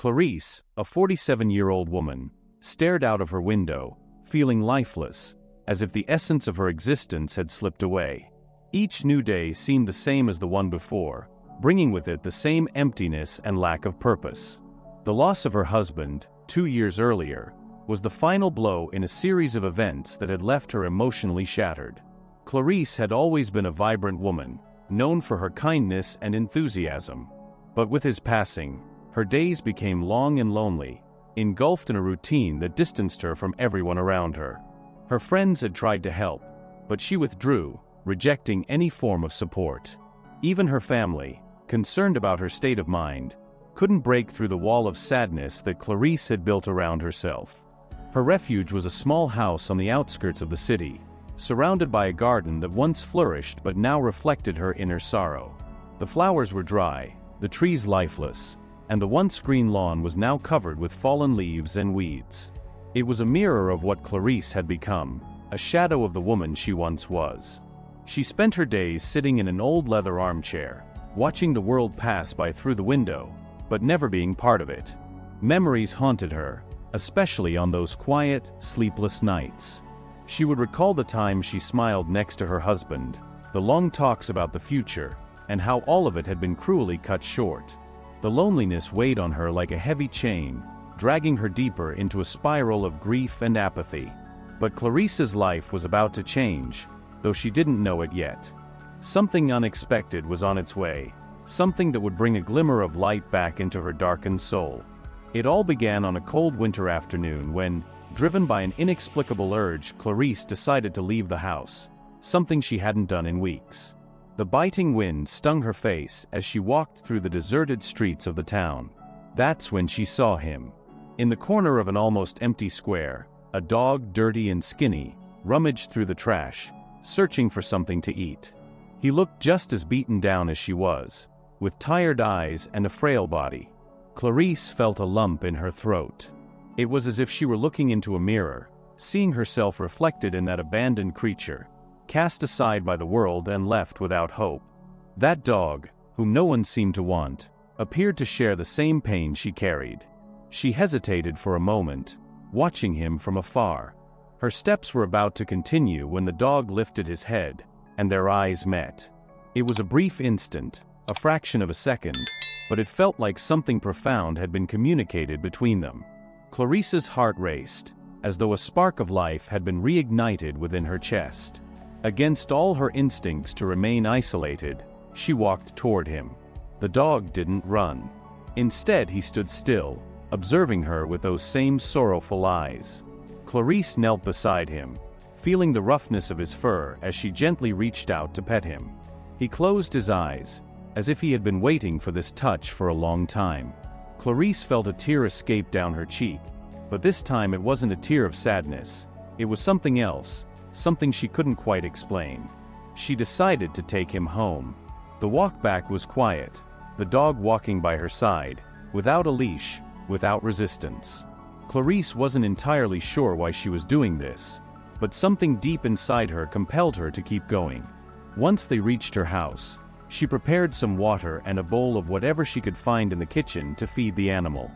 Clarice, a 47-year-old woman, stared out of her window, feeling lifeless, as if the essence of her existence had slipped away. Each new day seemed the same as the one before, bringing with it the same emptiness and lack of purpose. The loss of her husband, 2 years earlier, was the final blow in a series of events that had left her emotionally shattered. Clarice had always been a vibrant woman, known for her kindness and enthusiasm. But with his passing, her days became long and lonely, engulfed in a routine that distanced her from everyone around her. Her friends had tried to help, but she withdrew, rejecting any form of support. Even her family, concerned about her state of mind, couldn't break through the wall of sadness that Clarice had built around herself. Her refuge was a small house on the outskirts of the city, surrounded by a garden that once flourished but now reflected her inner sorrow. The flowers were dry, the trees lifeless, and the once green lawn was now covered with fallen leaves and weeds. It was a mirror of what Clarice had become, a shadow of the woman she once was. She spent her days sitting in an old leather armchair, watching the world pass by through the window, but never being part of it. Memories haunted her, especially on those quiet, sleepless nights. She would recall the time she smiled next to her husband, the long talks about the future, and how all of it had been cruelly cut short. The loneliness weighed on her like a heavy chain, dragging her deeper into a spiral of grief and apathy. But Clarice's life was about to change, though she didn't know it yet. Something unexpected was on its way, something that would bring a glimmer of light back into her darkened soul. It all began on a cold winter afternoon when, driven by an inexplicable urge, Clarice decided to leave the house, something she hadn't done in weeks. The biting wind stung her face as she walked through the deserted streets of the town. That's when she saw him. In the corner of an almost empty square, a dog, dirty and skinny, rummaged through the trash, searching for something to eat. He looked just as beaten down as she was, with tired eyes and a frail body. Clarice felt a lump in her throat. It was as if she were looking into a mirror, seeing herself reflected in that abandoned creature, cast aside by the world and left without hope. That dog, whom no one seemed to want, appeared to share the same pain she carried. She hesitated for a moment, watching him from afar. Her steps were about to continue when the dog lifted his head, and their eyes met. It was a brief instant, a fraction of a second, but it felt like something profound had been communicated between them. Clarice's heart raced, as though a spark of life had been reignited within her chest. Against all her instincts to remain isolated, she walked toward him. The dog didn't run. Instead, he stood still, observing her with those same sorrowful eyes. Clarice knelt beside him, feeling the roughness of his fur as she gently reached out to pet him. He closed his eyes, as if he had been waiting for this touch for a long time. Clarice felt a tear escape down her cheek, but this time it wasn't a tear of sadness. It was something else, something she couldn't quite explain. She decided to take him home. The walk back was quiet, the dog walking by her side, without a leash, without resistance. Clarice wasn't entirely sure why she was doing this, but something deep inside her compelled her to keep going. Once they reached her house, she prepared some water and a bowl of whatever she could find in the kitchen to feed the animal.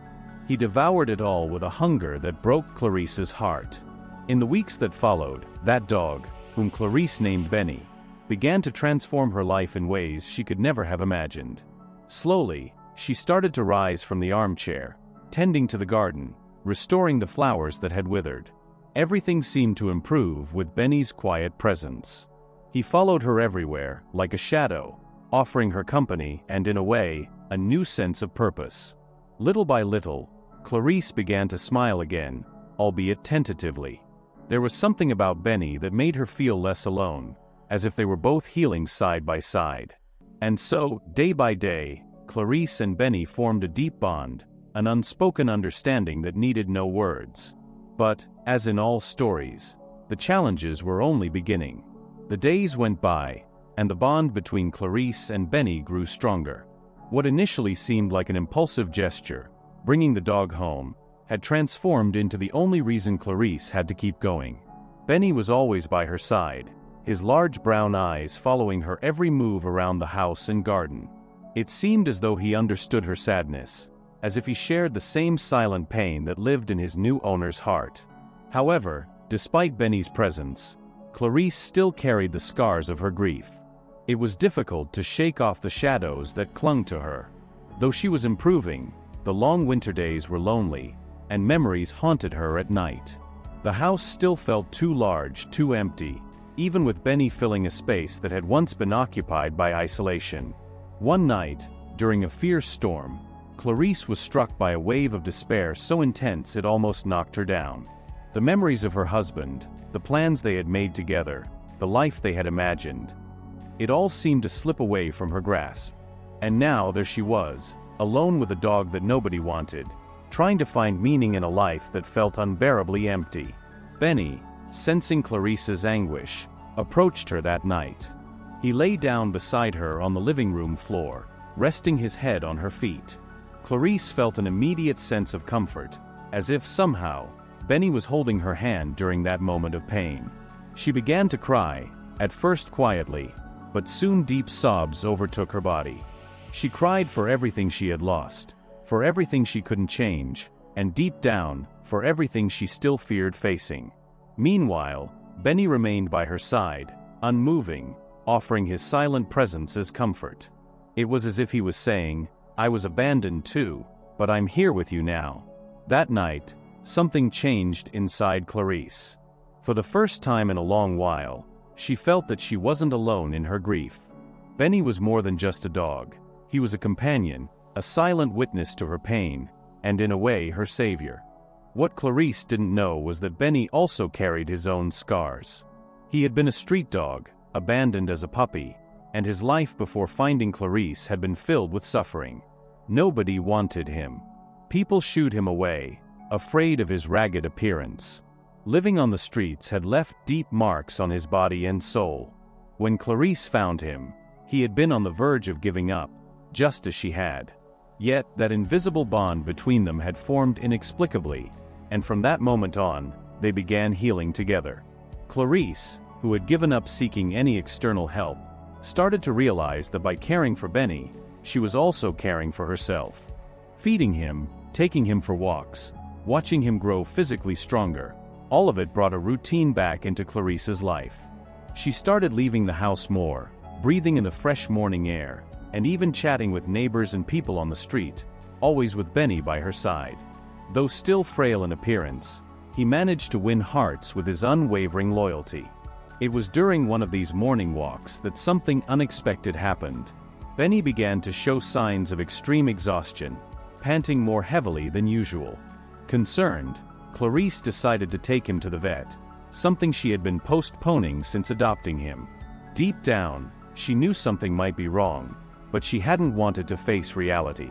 He devoured it all with a hunger that broke Clarice's heart. In the weeks that followed, that dog, whom Clarice named Benny, began to transform her life in ways she could never have imagined. Slowly, she started to rise from the armchair, tending to the garden, restoring the flowers that had withered. Everything seemed to improve with Benny's quiet presence. He followed her everywhere, like a shadow, offering her company and, in a way, a new sense of purpose. Little by little, Clarice began to smile again, albeit tentatively. There was something about Benny that made her feel less alone, as if they were both healing side by side. And so, day by day, Clarice and Benny formed a deep bond, an unspoken understanding that needed no words. But, as in all stories, the challenges were only beginning. The days went by, and the bond between Clarice and Benny grew stronger. What initially seemed like an impulsive gesture, bringing the dog home, had transformed into the only reason Clarice had to keep going. Benny was always by her side, his large brown eyes following her every move around the house and garden. It seemed as though he understood her sadness, as if he shared the same silent pain that lived in his new owner's heart. However, despite Benny's presence, Clarice still carried the scars of her grief. It was difficult to shake off the shadows that clung to her. Though she was improving, the long winter days were lonely, and memories haunted her at night. The house still felt too large, too empty, even with Benny filling a space that had once been occupied by isolation. One night, during a fierce storm, Clarice was struck by a wave of despair so intense it almost knocked her down. The memories of her husband, the plans they had made together, the life they had imagined, it all seemed to slip away from her grasp. And now there she was, alone with a dog that nobody wanted, trying to find meaning in a life that felt unbearably empty. Benny, sensing Clarice's anguish, approached her that night. He lay down beside her on the living room floor, resting his head on her feet. Clarice felt an immediate sense of comfort, as if somehow, Benny was holding her hand during that moment of pain. She began to cry, at first quietly, but soon deep sobs overtook her body. She cried for everything she had lost, for everything she couldn't change, and deep down, for everything she still feared facing. Meanwhile, Benny remained by her side, unmoving, offering his silent presence as comfort. It was as if he was saying, "I was abandoned too, but I'm here with you now." That night, something changed inside Clarice. For the first time in a long while, she felt that she wasn't alone in her grief. Benny was more than just a dog. He was a companion, a silent witness to her pain, and in a way her savior. What Clarice didn't know was that Benny also carried his own scars. He had been a street dog, abandoned as a puppy, and his life before finding Clarice had been filled with suffering. Nobody wanted him. People shooed him away, afraid of his ragged appearance. Living on the streets had left deep marks on his body and soul. When Clarice found him, he had been on the verge of giving up, just as she had. Yet that invisible bond between them had formed inexplicably, and from that moment on, they began healing together. Clarice, who had given up seeking any external help, started to realize that by caring for Benny, she was also caring for herself. Feeding him, taking him for walks, watching him grow physically stronger, all of it brought a routine back into Clarice's life. She started leaving the house more, breathing in the fresh morning air, and even chatting with neighbors and people on the street, always with Benny by her side. Though still frail in appearance, he managed to win hearts with his unwavering loyalty. It was during one of these morning walks that something unexpected happened. Benny began to show signs of extreme exhaustion, panting more heavily than usual. Concerned, Clarice decided to take him to the vet, something she had been postponing since adopting him. Deep down, she knew something might be wrong, but she hadn't wanted to face reality.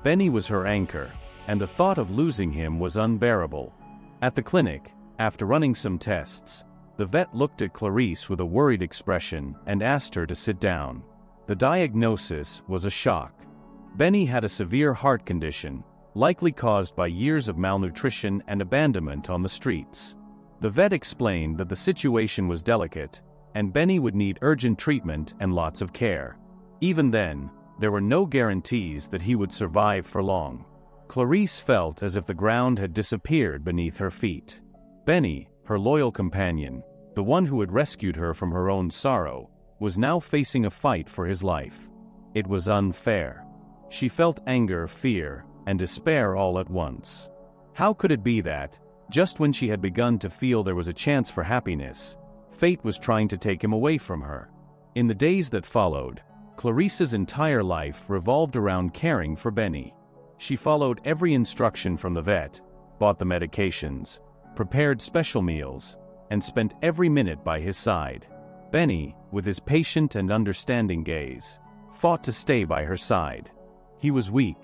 Benny was her anchor, and the thought of losing him was unbearable. At the clinic, after running some tests, the vet looked at Clarice with a worried expression and asked her to sit down. The diagnosis was a shock. Benny had a severe heart condition, likely caused by years of malnutrition and abandonment on the streets. The vet explained that the situation was delicate, and Benny would need urgent treatment and lots of care. Even then, there were no guarantees that he would survive for long. Clarice felt as if the ground had disappeared beneath her feet. Benny, her loyal companion, the one who had rescued her from her own sorrow, was now facing a fight for his life. It was unfair. She felt anger, fear, and despair all at once. How could it be that, just when she had begun to feel there was a chance for happiness, fate was trying to take him away from her? In the days that followed, Clarice's entire life revolved around caring for Benny. She followed every instruction from the vet, bought the medications, prepared special meals, and spent every minute by his side. Benny, with his patient and understanding gaze, fought to stay by her side. He was weak,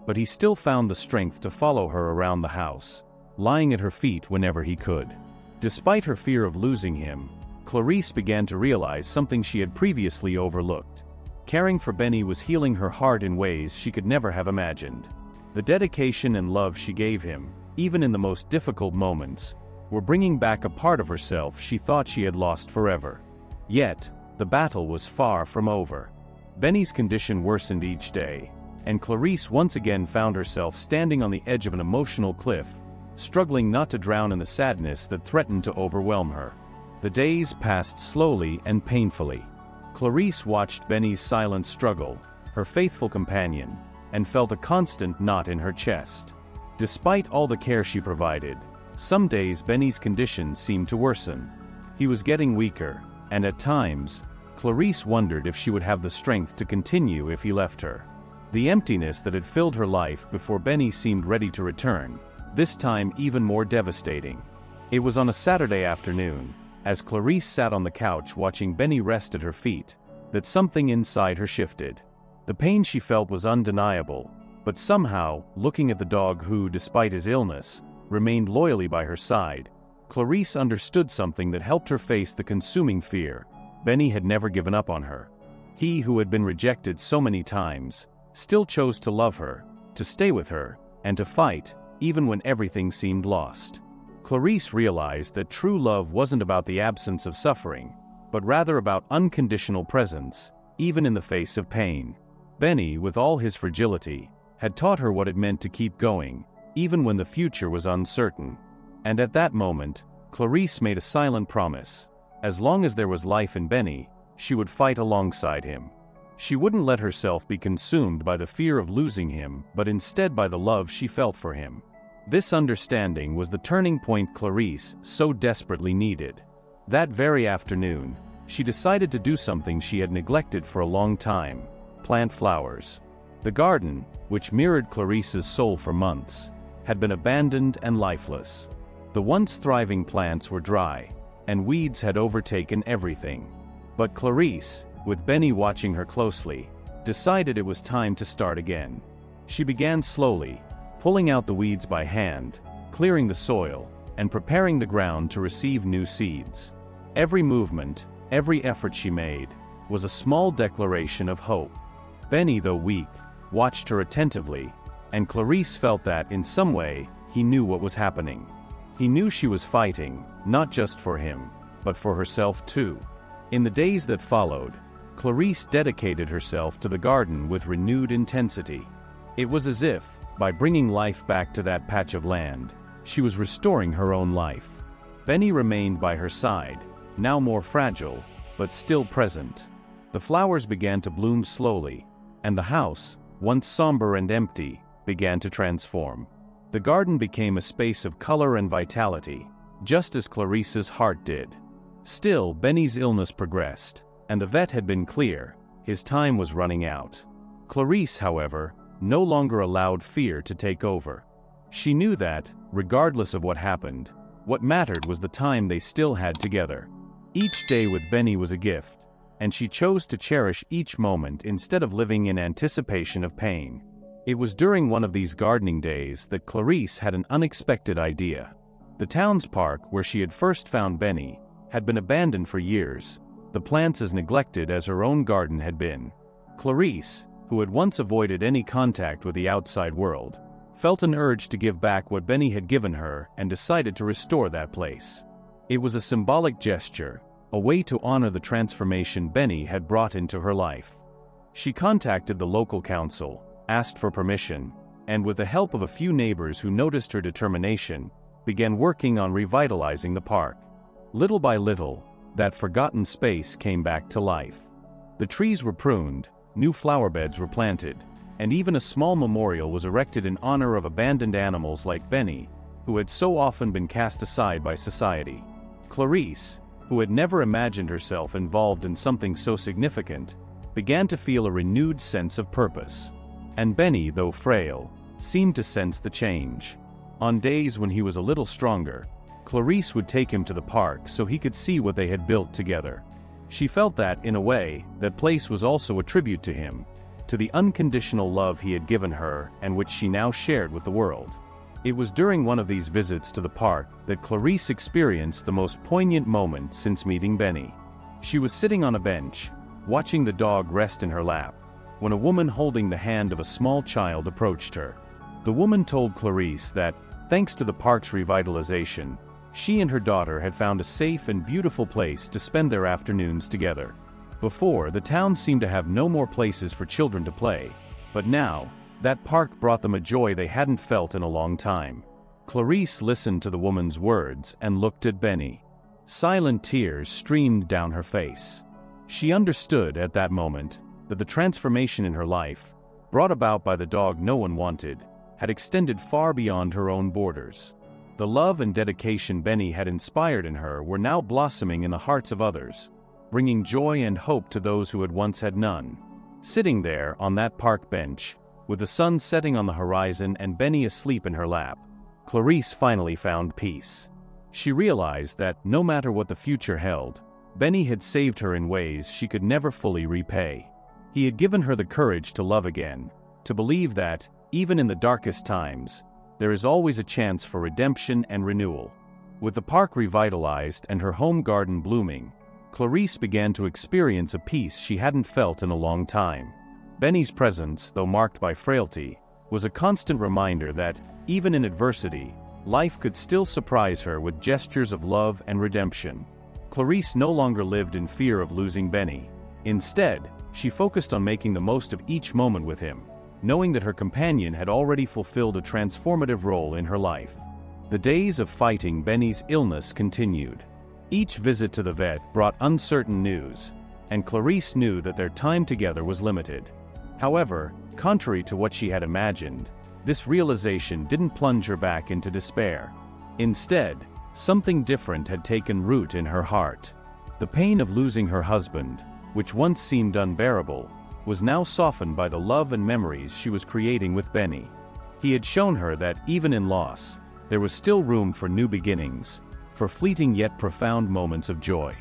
but he still found the strength to follow her around the house, lying at her feet whenever he could. Despite her fear of losing him, Clarice began to realize something she had previously overlooked. Caring for Benny was healing her heart in ways she could never have imagined. The dedication and love she gave him, even in the most difficult moments, were bringing back a part of herself she thought she had lost forever. Yet, the battle was far from over. Benny's condition worsened each day. and Clarice once again found herself standing on the edge of an emotional cliff, struggling not to drown in the sadness that threatened to overwhelm her. The days passed slowly and painfully. Clarice watched Benny's silent struggle, her faithful companion, and felt a constant knot in her chest. Despite all the care she provided, some days Benny's condition seemed to worsen. He was getting weaker, and at times, Clarice wondered if she would have the strength to continue if he left her. The emptiness that had filled her life before Benny seemed ready to return, this time even more devastating. It was on a Saturday afternoon, as Clarice sat on the couch watching Benny rest at her feet, that something inside her shifted. The pain she felt was undeniable, but somehow, looking at the dog who, despite his illness, remained loyally by her side, Clarice understood something that helped her face the consuming fear. Benny had never given up on her. He who had been rejected so many times, still chose to love her, to stay with her, and to fight, even when everything seemed lost. Clarice realized that true love wasn't about the absence of suffering, but rather about unconditional presence, even in the face of pain. Benny, with all his fragility, had taught her what it meant to keep going, even when the future was uncertain. And at that moment, Clarice made a silent promise. As long as there was life in Benny, she would fight alongside him. She wouldn't let herself be consumed by the fear of losing him, but instead by the love she felt for him. This understanding was the turning point Clarice so desperately needed. That very afternoon, she decided to do something she had neglected for a long time: plant flowers. The garden, which mirrored Clarice's soul for months, had been abandoned and lifeless. The once thriving plants were dry, and weeds had overtaken everything. But Clarice, with Benny watching her closely, decided it was time to start again. She began slowly, pulling out the weeds by hand, clearing the soil, and preparing the ground to receive new seeds. Every movement, every effort she made, was a small declaration of hope. Benny, though weak, watched her attentively, and Clarice felt that, in some way, he knew what was happening. He knew she was fighting, not just for him, but for herself too. In the days that followed, Clarice dedicated herself to the garden with renewed intensity. It was as if, by bringing life back to that patch of land, she was restoring her own life. Benny remained by her side, now more fragile, but still present. The flowers began to bloom slowly, and the house, once somber and empty, began to transform. The garden became a space of color and vitality, just as Clarice's heart did. Still, Benny's illness progressed, and the vet had been clear: his time was running out. Clarice, however, no longer allowed fear to take over. She knew that, regardless of what happened, what mattered was the time they still had together. Each day with Benny was a gift, and she chose to cherish each moment instead of living in anticipation of pain. It was during one of these gardening days that Clarice had an unexpected idea. The town's park, where she had first found Benny, had been abandoned for years, the plants as neglected as her own garden had been. Clarice, who had once avoided any contact with the outside world, felt an urge to give back what Benny had given her and decided to restore that place. It was a symbolic gesture, a way to honor the transformation Benny had brought into her life. She contacted the local council, asked for permission, and with the help of a few neighbors who noticed her determination, began working on revitalizing the park. Little by little, that forgotten space came back to life. The trees were pruned, new flower beds were planted, and even a small memorial was erected in honor of abandoned animals like Benny, who had so often been cast aside by society. Clarice, who had never imagined herself involved in something so significant, began to feel a renewed sense of purpose. And Benny, though frail, seemed to sense the change. On days when he was a little stronger, Clarice would take him to the park so he could see what they had built together. She felt that, in a way, that place was also a tribute to him, to the unconditional love he had given her and which she now shared with the world. It was during one of these visits to the park that Clarice experienced the most poignant moment since meeting Benny. She was sitting on a bench, watching the dog rest in her lap, when a woman holding the hand of a small child approached her. The woman told Clarice that, thanks to the park's revitalization, she and her daughter had found a safe and beautiful place to spend their afternoons together. Before, the town seemed to have no more places for children to play, But now, that park brought them a joy they hadn't felt in a long time. Clarice listened to the woman's words and looked at Benny. Silent tears streamed down her face. She understood at that moment that the transformation in her life, brought about by the dog no one wanted, had extended far beyond her own borders. The love and dedication Benny had inspired in her were now blossoming in the hearts of others, bringing joy and hope to those who had once had none. Sitting there on that park bench, with the sun setting on the horizon and Benny asleep in her lap, Clarice finally found peace. She realized that, no matter what the future held, Benny had saved her in ways she could never fully repay. He had given her the courage to love again, to believe that, even in the darkest times, there is always a chance for redemption and renewal. With the park revitalized and her home garden blooming, Clarice began to experience a peace she hadn't felt in a long time. Benny's presence, though marked by frailty, was a constant reminder that, even in adversity, life could still surprise her with gestures of love and redemption. Clarice no longer lived in fear of losing Benny. Instead, she focused on making the most of each moment with him, knowing that her companion had already fulfilled a transformative role in her life. The days of fighting Benny's illness continued. Each visit to the vet brought uncertain news, and Clarice knew that their time together was limited. However, contrary to what she had imagined, this realization didn't plunge her back into despair. Instead, something different had taken root in her heart. The pain of losing her husband, which once seemed unbearable, was now softened by the love and memories she was creating with Benny. He had shown her that, even in loss, there was still room for new beginnings, for fleeting yet profound moments of joy.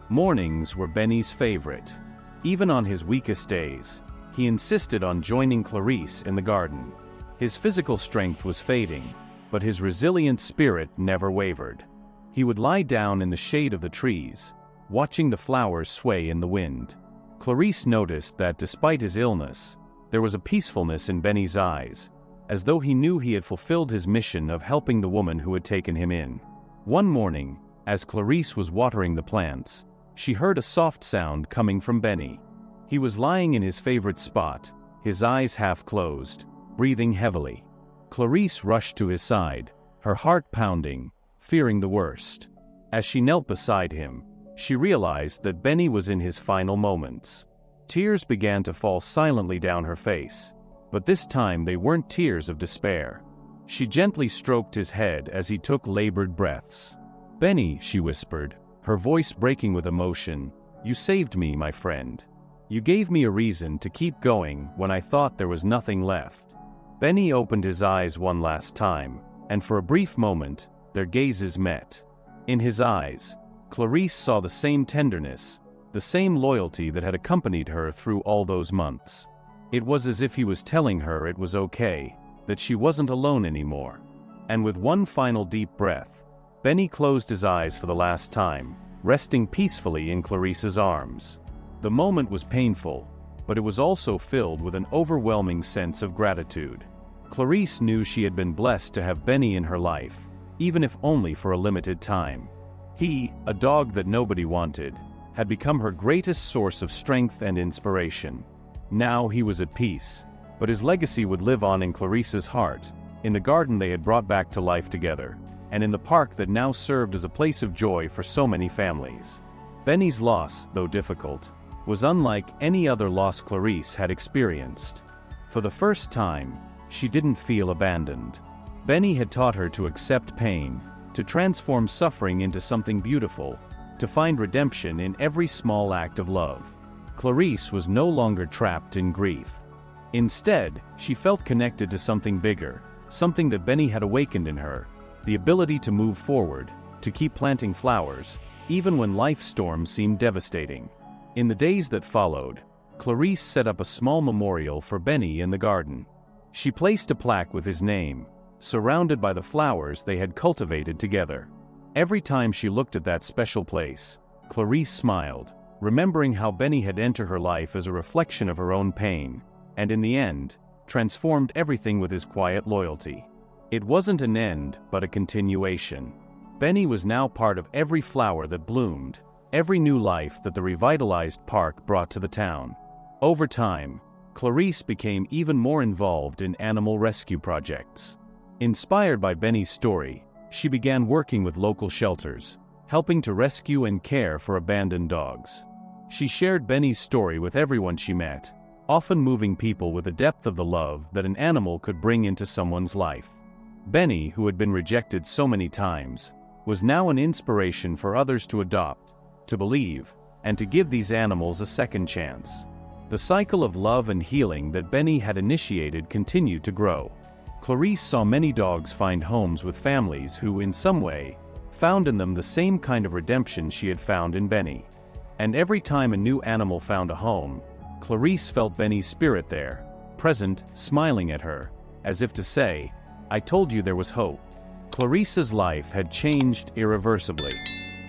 Mornings were Benny's favorite. Even on his weakest days, he insisted on joining Clarice in the garden. His physical strength was fading, but his resilient spirit never wavered. He would lie down in the shade of the trees, watching the flowers sway in the wind. Clarice noticed that despite his illness, there was a peacefulness in Benny's eyes, as though he knew he had fulfilled his mission of helping the woman who had taken him in. One morning, as Clarice was watering the plants, she heard a soft sound coming from Benny. He was lying in his favorite spot, his eyes half closed, breathing heavily. Clarice rushed to his side, her heart pounding, fearing the worst. As she knelt beside him, she realized that Benny was in his final moments. Tears began to fall silently down her face, but this time they weren't tears of despair. She gently stroked his head as he took labored breaths. "Benny," she whispered, her voice breaking with emotion, "you saved me, my friend. You gave me a reason to keep going when I thought there was nothing left." Benny opened his eyes one last time, and for a brief moment, their gazes met. In his eyes, Clarice saw the same tenderness, the same loyalty that had accompanied her through all those months. It was as if he was telling her it was okay, that she wasn't alone anymore. And with one final deep breath, Benny closed his eyes for the last time, resting peacefully in Clarice's arms. The moment was painful, but it was also filled with an overwhelming sense of gratitude. Clarice knew she had been blessed to have Benny in her life, even if only for a limited time. He, a dog that nobody wanted, had become her greatest source of strength and inspiration. Now he was at peace, but his legacy would live on in Clarice's heart, in the garden they had brought back to life together, and in the park that now served as a place of joy for so many families. Benny's loss, though difficult, was unlike any other loss Clarice had experienced. For the first time, she didn't feel abandoned. Benny had taught her to accept pain, to transform suffering into something beautiful, to find redemption in every small act of love. Clarice was no longer trapped in grief. Instead, she felt connected to something bigger, something that Benny had awakened in her, the ability to move forward, to keep planting flowers, even when life's storms seemed devastating. In the days that followed, Clarice set up a small memorial for Benny in the garden. She placed a plaque with his name, surrounded by the flowers they had cultivated together. Every time she looked at that special place, Clarice smiled, remembering how Benny had entered her life as a reflection of her own pain, and in the end, transformed everything with his quiet loyalty. It wasn't an end, but a continuation. Benny was now part of every flower that bloomed, every new life that the revitalized park brought to the town. Over time, Clarice became even more involved in animal rescue projects. Inspired by Benny's story, she began working with local shelters, helping to rescue and care for abandoned dogs. She shared Benny's story with everyone she met, often moving people with the depth of the love that an animal could bring into someone's life. Benny, who had been rejected so many times, was now an inspiration for others to adopt, to believe, and to give these animals a second chance. The cycle of love and healing that Benny had initiated continued to grow. Clarice saw many dogs find homes with families who, in some way, found in them the same kind of redemption she had found in Benny. And every time a new animal found a home, Clarice felt Benny's spirit there, present, smiling at her, as if to say, "I told you there was hope." Clarice's life had changed irreversibly.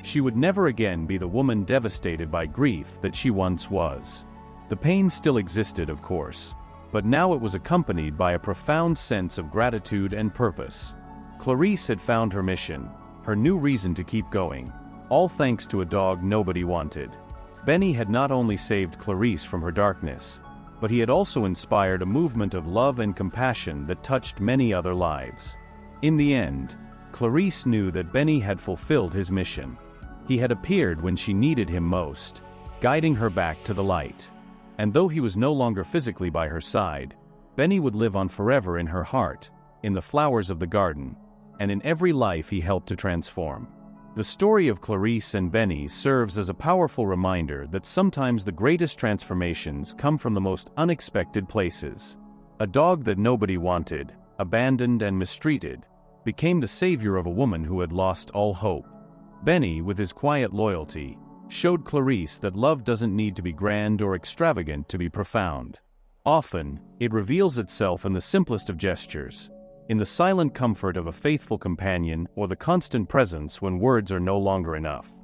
She would never again be the woman devastated by grief that she once was. The pain still existed, of course, but now it was accompanied by a profound sense of gratitude and purpose. Clarice had found her mission, her new reason to keep going, all thanks to a dog nobody wanted. Benny had not only saved Clarice from her darkness, but he had also inspired a movement of love and compassion that touched many other lives. In the end, Clarice knew that Benny had fulfilled his mission. He had appeared when she needed him most, guiding her back to the light. And though he was no longer physically by her side, Benny would live on forever in her heart, in the flowers of the garden, and in every life he helped to transform. The story of Clarice and Benny serves as a powerful reminder that sometimes the greatest transformations come from the most unexpected places. A dog that nobody wanted, abandoned and mistreated, became the savior of a woman who had lost all hope. Benny, with his quiet loyalty, showed Clarice that love doesn't need to be grand or extravagant to be profound. Often, it reveals itself in the simplest of gestures, in the silent comfort of a faithful companion or the constant presence when words are no longer enough.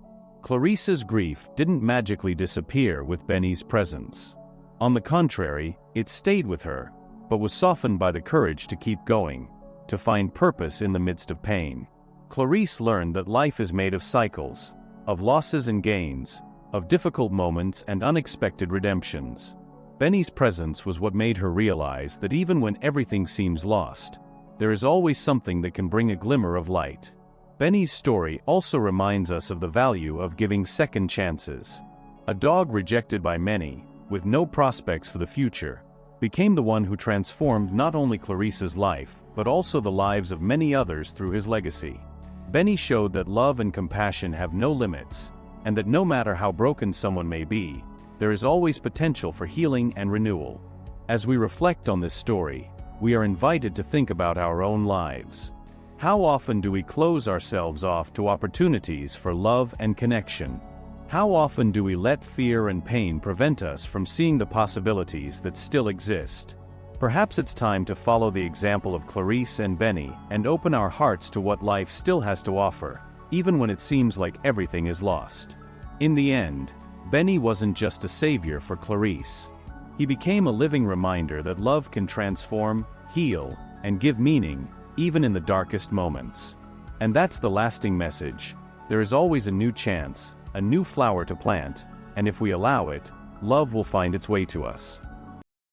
Clarice's grief didn't magically disappear with Benny's presence. On the contrary, it stayed with her, but was softened by the courage to keep going, to find purpose in the midst of pain. Clarice learned that life is made of cycles, of losses and gains, of difficult moments and unexpected redemptions. Benny's presence was what made her realize that even when everything seems lost, there is always something that can bring a glimmer of light. Benny's story also reminds us of the value of giving second chances. A dog rejected by many, with no prospects for the future, became the one who transformed not only Clarice's life, but also the lives of many others through his legacy. Benny showed that love and compassion have no limits, and that no matter how broken someone may be, there is always potential for healing and renewal. As we reflect on this story, we are invited to think about our own lives. How often do we close ourselves off to opportunities for love and connection? How often do we let fear and pain prevent us from seeing the possibilities that still exist? Perhaps it's time to follow the example of Clarice and Benny and open our hearts to what life still has to offer, even when it seems like everything is lost. In the end, Benny wasn't just a savior for Clarice. He became a living reminder that love can transform, heal, and give meaning, even in the darkest moments. And that's the lasting message. There is always a new chance, a new flower to plant, and if we allow it, love will find its way to us.